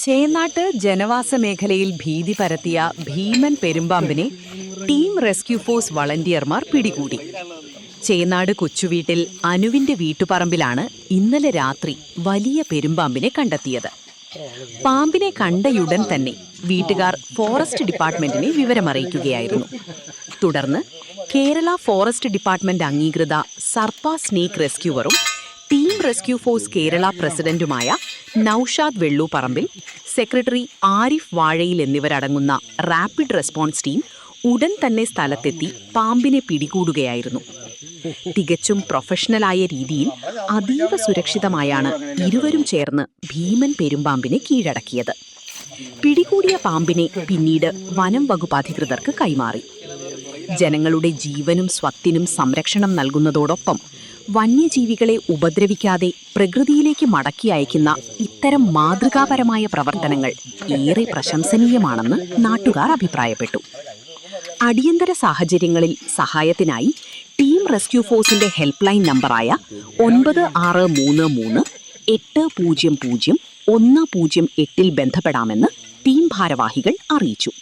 ചേന്നാട്ട് ജനവാസ മേഖലയിൽ ഭീതി പരത്തിയ ഭീമൻ പെരുമ്പാമ്പിനെ ടീം റെസ്ക്യൂ ഫോഴ്സ് വളണ്ടിയർമാർ പിടികൂടി. ചേന്നാട് കൊച്ചുവീട്ടിൽ അനുവിന്റെ വീട്ടുപറമ്പിലാണ് ഇന്നലെ രാത്രി വലിയ പെരുമ്പാമ്പിനെ കണ്ടെത്തിയത്. പാമ്പിനെ കണ്ടയുടൻ തന്നെ വീട്ടുകാർ ഫോറസ്റ്റ് ഡിപ്പാർട്ട്മെന്റിനെ വിവരമറിയിക്കുകയായിരുന്നു. തുടർന്ന് കേരള ഫോറസ്റ്റ് ഡിപ്പാർട്ട്മെന്റ് അംഗീകൃത സർപ്പ സ്നേക്ക് റെസ്ക്യൂവറും ടീം റെസ്ക്യൂ ഫോഴ്സ് കേരള പ്രസിഡന്റുമായ നൌഷാദ് വെള്ളൂപ്പറമ്പിൽ, സെക്രട്ടറി ആരിഫ് വാഴയിൽ എന്നിവരടങ്ങുന്ന റാപ്പിഡ് റെസ്പോൺസ് ടീം ഉടൻ തന്നെ സ്ഥലത്തെത്തി പാമ്പിനെ പിടികൂടുകയായിരുന്നു. തികച്ചും പ്രൊഫഷണലായ രീതിയിൽ അതീവ സുരക്ഷിതമായാണ് ഇരുവരും ചേർന്ന് ഭീമൻ പെരുമ്പാമ്പിനെ കീഴടക്കിയത്. പിടികൂടിയ പാമ്പിനെ പിന്നീട് വനം വകുപ്പ് അധികൃതർക്ക് കൈമാറി. ജനങ്ങളുടെ ജീവനും സ്വത്തിനും സംരക്ഷണം നൽകുന്നതോടൊപ്പം വന്യജീവികളെ ഉപദ്രവിക്കാതെ പ്രകൃതിയിലേക്ക് മടക്കി അയക്കുന്ന ഇത്തരം മാതൃകാപരമായ പ്രവർത്തനങ്ങൾ ഏറെ പ്രശംസനീയമാണെന്ന് നാട്ടുകാർ അഭിപ്രായപ്പെട്ടു. അടിയന്തര സാഹചര്യങ്ങളിൽ സഹായത്തിനായി ടീം റെസ്ക്യൂ ഫോഴ്സിന്റെ ഹെൽപ്പ് ലൈൻ നമ്പറായ 9633 800 108 ബന്ധപ്പെടാമെന്ന് ടീം ഭാരവാഹികൾ അറിയിച്ചു.